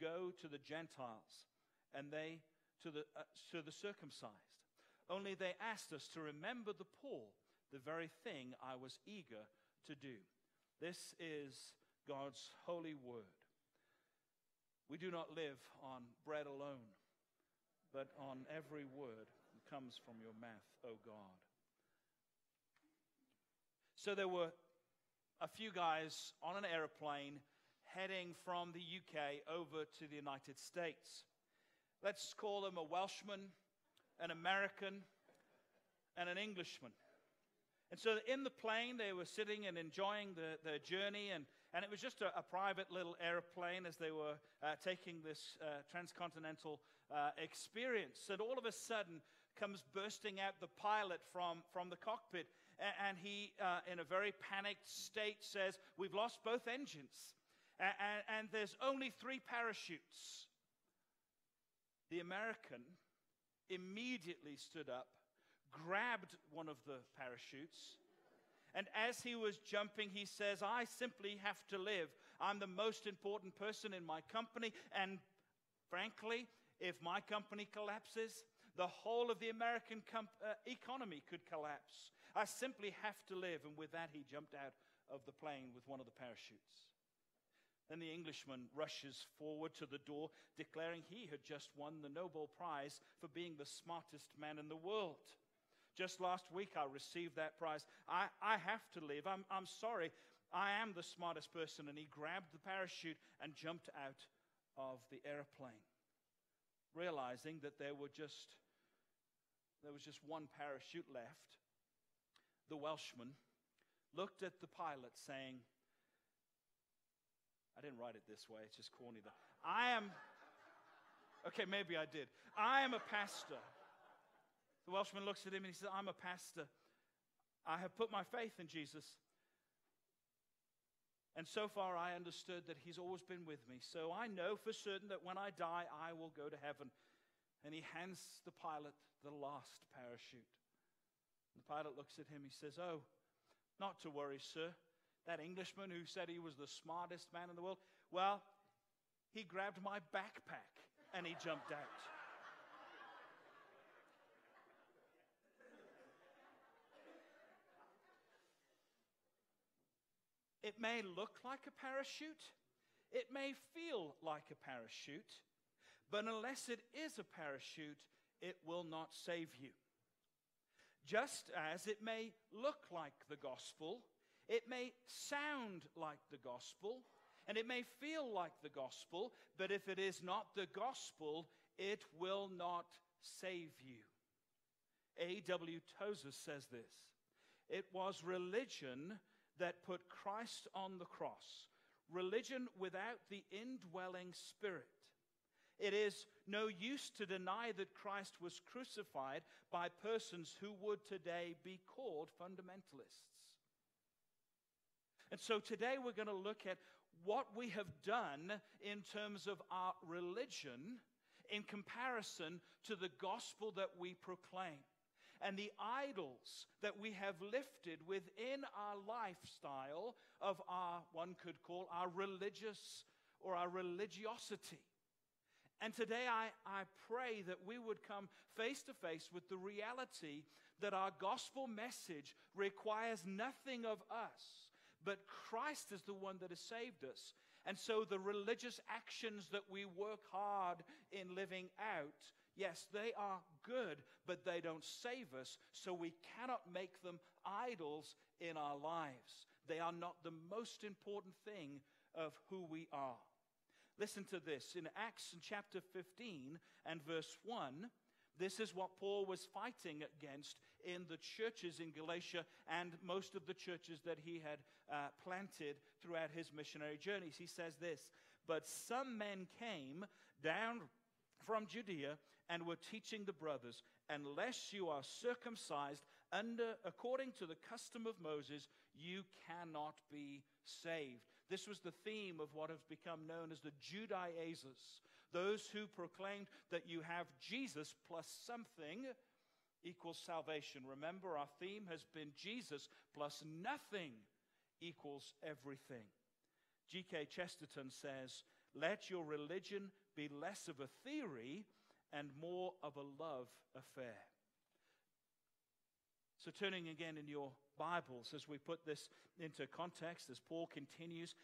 go to the Gentiles, and they to the circumcised. Only they asked us to remember the poor, the very thing I was eager to do. This is God's holy word. We do not live on bread alone, but on every word that comes from your mouth, O God. So there were a few guys on an airplane heading from the UK over to the United States. Let's call them a Welshman, an American, and an Englishman. And so in the plane, they were sitting and enjoying their journey, and it was just a private little airplane as they were taking this transcontinental experience. And all of a sudden comes bursting out the pilot from the cockpit, and he, in a very panicked state, says, "We've lost both engines, and there's only 3 parachutes." The American immediately stood up, grabbed one of the parachutes, and as he was jumping, he says, "I simply have to live. I'm the most important person in my company, and frankly, if my company collapses, the whole of the American economy could collapse. I simply have to live." And with that, he jumped out of the plane with one of the parachutes. Then the Englishman rushes forward to the door, declaring he had just won the Nobel Prize for being the smartest man in the world. "Just last week, I received that prize. I have to live. I'm sorry. I am the smartest person." And he grabbed the parachute and jumped out of the airplane, realizing that there was just one parachute left. The Welshman looked at the pilot, saying, I didn't write it this way, it's just corny though. Okay, maybe I did. "I am a pastor." The Welshman looks at him and he says, "I'm a pastor. I have put my faith in Jesus. And so far I understood that he's always been with me. So I know for certain that when I die, I will go to heaven." And he hands the pilot the last parachute. The pilot looks at him, he says, "Oh, not to worry, sir. That Englishman who said he was the smartest man in the world, well, he grabbed my backpack and he jumped out." It may look like a parachute. It may feel like a parachute. But unless it is a parachute, it will not save you. Just as it may look like the gospel, it may sound like the gospel, and it may feel like the gospel, but if it is not the gospel, it will not save you. A.W. Tozer says this: "It was religion that put Christ on the cross, religion without the indwelling Spirit. It is no use to deny that Christ was crucified by persons who would today be called fundamentalists." And so today we're going to look at what we have done in terms of our religion in comparison to the gospel that we proclaim, and the idols that we have lifted within our lifestyle of our, one could call, our religious or our religiosity. And today I pray that we would come face to face with the reality that our gospel message requires nothing of us, but Christ is the one that has saved us. And so the religious actions that we work hard in living out, yes, they are good, but they don't save us, so we cannot make them idols in our lives. They are not the most important thing of who we are. Listen to this. In Acts chapter 15 and verse 1, this is what Paul was fighting against in the churches in Galatia and most of the churches that he had planted throughout his missionary journeys. He says this: "But some men came down from Judea and were teaching the brothers, unless you are circumcised according to the custom of Moses, you cannot be saved." This was the theme of what has become known as the Judaizers, those who proclaimed that you have Jesus plus something equals salvation. Remember, our theme has been Jesus plus nothing equals everything. G.K. Chesterton says, let your religion be less of a theory and more of a love affair. So turning again in your Bibles as we put this into context, as Paul continues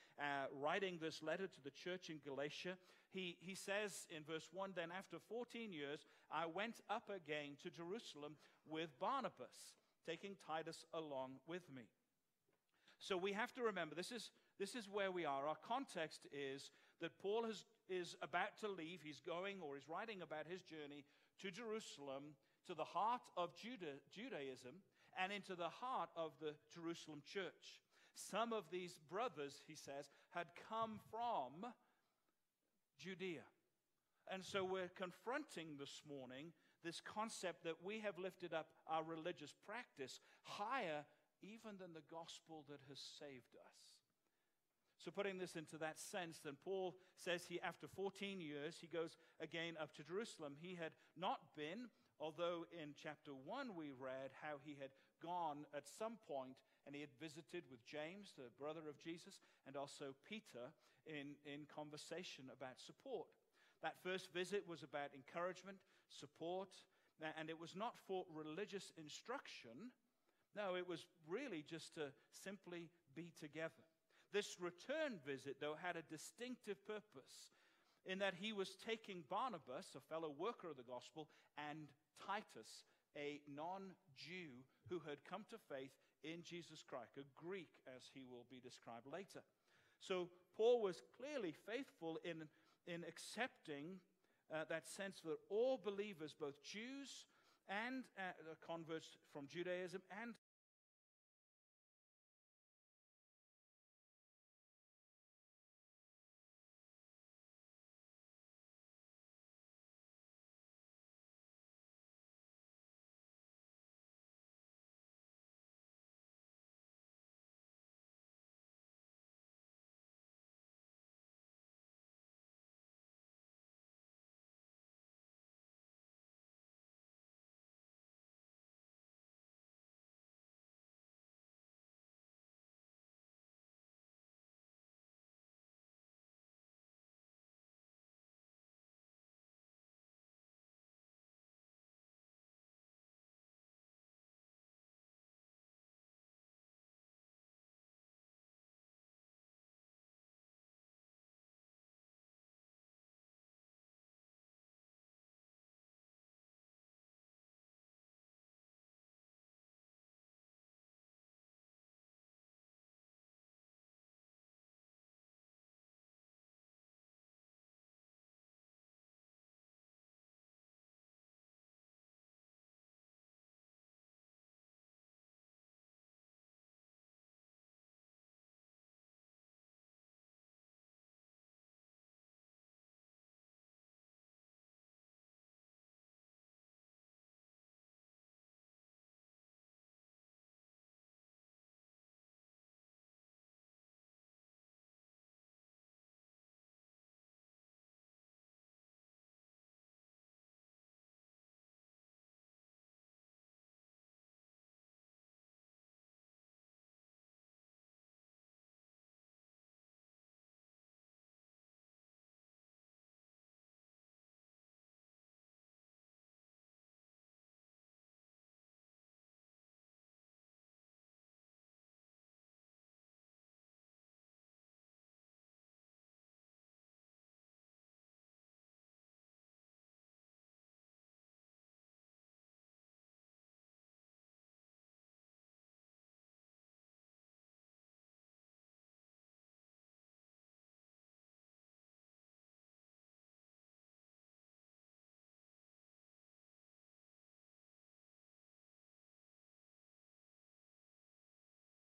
writing this letter to the church in Galatia, he says in verse 1, "Then after 14 years, I went up again to Jerusalem with Barnabas, taking Titus along with me." So we have to remember, this is where we are. Our context is that Paul is about to leave. He's going, or he's writing about his journey to Jerusalem, to the heart of Judaism, and into the heart of the Jerusalem church. Some of these brothers, he says, had come from Judea. And so we're confronting this morning this concept that we have lifted up our religious practice higher even than the gospel that has saved us. So putting this into that sense, then Paul says after 14 years, he goes again up to Jerusalem. He had not been, although in chapter 1 we read how he had gone at some point and he had visited with James, the brother of Jesus, and also Peter in conversation about support. That first visit was about encouragement, support, and it was not for religious instruction. No, it was really just to simply be together. This return visit, though, had a distinctive purpose in that he was taking Barnabas, a fellow worker of the gospel, and Titus, a non-Jew who had come to faith in Jesus Christ, a Greek, as he will be described later. So Paul was clearly faithful in accepting that sense that all believers, both Jews and converts from Judaism and